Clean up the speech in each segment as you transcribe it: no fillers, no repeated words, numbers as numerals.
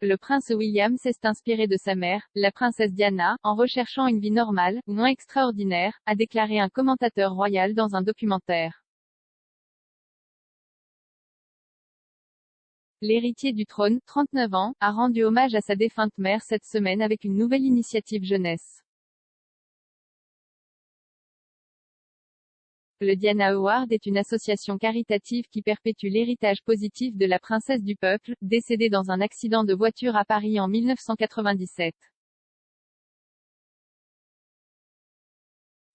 le prince William s'est inspiré de sa mère, la princesse Diana, en recherchant une vie normale, moins extraordinaire, a déclaré un commentateur royal dans un documentaire. L'héritier du trône, 39 ans, a rendu hommage à sa défunte mère cette semaine avec une nouvelle initiative jeunesse. Le Diana Award est une association caritative qui perpétue l'héritage positif de la princesse du peuple, décédée dans un accident de voiture à Paris en 1997.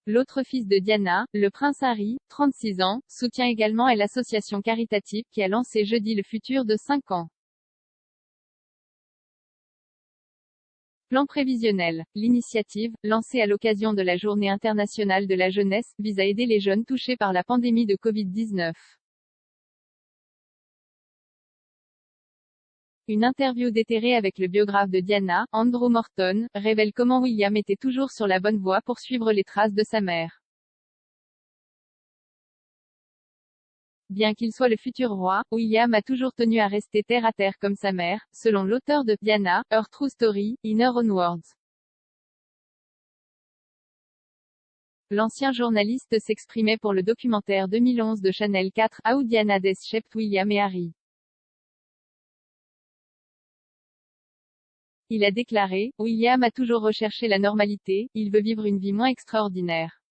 L'autre fils de Diana, le prince Harry, 36 ans, soutient également l'association caritative qui a lancé jeudi le futur de 5 ans. Plan prévisionnel. L'initiative, lancée à l'occasion de la Journée internationale de la jeunesse, vise à aider les jeunes touchés par la pandémie de Covid-19. Une interview déterrée avec le biographe de Diana, Andrew Morton, révèle comment William était toujours sur la bonne voie pour suivre les traces de sa mère. Bien qu'il soit le futur roi, William a toujours tenu à rester terre à terre comme sa mère, selon l'auteur de Diana, Her True Story, In Her Own Words. L'ancien journaliste s'exprimait pour le documentaire 2011 de Channel 4, How Diana Shaped William et Harry. Il a déclaré, William a toujours recherché la normalité, il veut vivre une vie moins extraordinaire.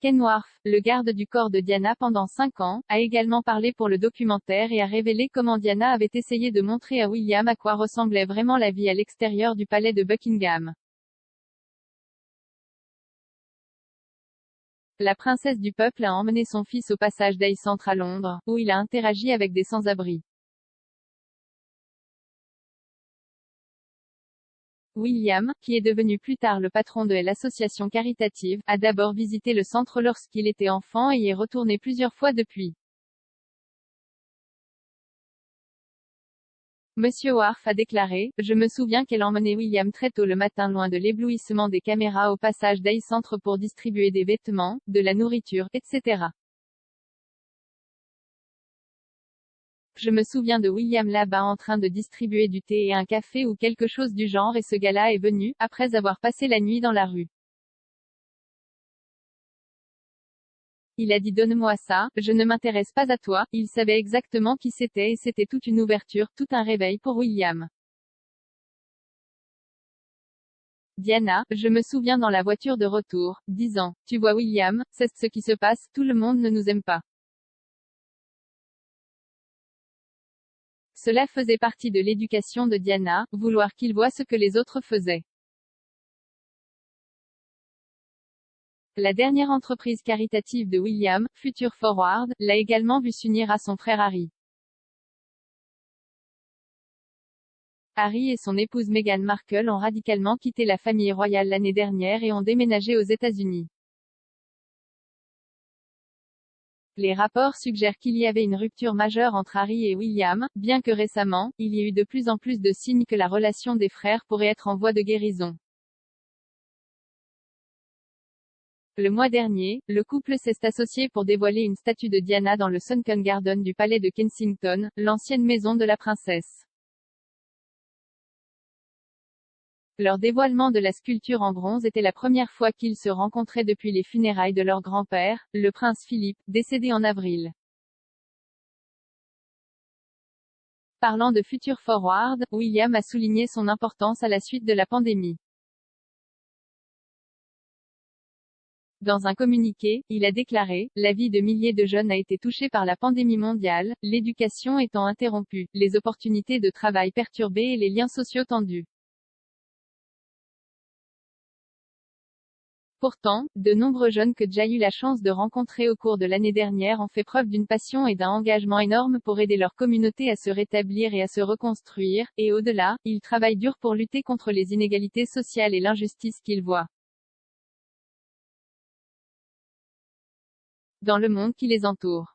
Ken Wharf, le garde du corps de Diana pendant 5 ans, a également parlé pour le documentaire et a révélé comment Diana avait essayé de montrer à William à quoi ressemblait vraiment la vie à l'extérieur du palais de Buckingham. La princesse du peuple a emmené son fils au passage d'Ay Centre à Londres, où il a interagi avec des sans-abri. William, qui est devenu plus tard le patron de l'association caritative, a d'abord visité le centre lorsqu'il était enfant et y est retourné plusieurs fois depuis. Monsieur Wharf a déclaré, je me souviens qu'elle emmenait William très tôt le matin loin de l'éblouissement des caméras au passage d'Ay Centre pour distribuer des vêtements, de la nourriture, etc. Je me souviens de William là-bas en train de distribuer du thé et un café ou quelque chose du genre et ce gars-là est venu, après avoir passé la nuit dans la rue. Il a dit donne-moi ça, je ne m'intéresse pas à toi, il savait exactement qui c'était et c'était toute une ouverture, tout un réveil pour William. Diana, je me souviens dans la voiture de retour, disant, tu vois William, c'est ce qui se passe, tout le monde ne nous aime pas. Cela faisait partie de l'éducation de Diana, vouloir qu'il voie ce que les autres faisaient. La dernière entreprise caritative de William, Future Forward, l'a également vu s'unir à son frère Harry. Harry et son épouse Meghan Markle ont radicalement quitté la famille royale l'année dernière et ont déménagé aux États-Unis. Les rapports suggèrent qu'il y avait une rupture majeure entre Harry et William, bien que récemment, il y ait eu de plus en plus de signes que la relation des frères pourrait être en voie de guérison. Le mois dernier, le couple s'est associé pour dévoiler une statue de Diana dans le Sunken Garden du palais de Kensington, l'ancienne maison de la princesse. Leur dévoilement de la sculpture en bronze était la première fois qu'ils se rencontraient depuis les funérailles de leur grand-père, le prince Philippe, décédé en avril. Parlant de Future Forward, William a souligné son importance à la suite de la pandémie. Dans un communiqué, il a déclaré, la vie de milliers de jeunes a été touchée par la pandémie mondiale, l'éducation étant interrompue, les opportunités de travail perturbées et les liens sociaux tendus. Pourtant, de nombreux jeunes que j'ai eu la chance de rencontrer au cours de l'année dernière ont fait preuve d'une passion et d'un engagement énorme pour aider leur communauté à se rétablir et à se reconstruire, et au-delà, ils travaillent dur pour lutter contre les inégalités sociales et l'injustice qu'ils voient dans le monde qui les entoure.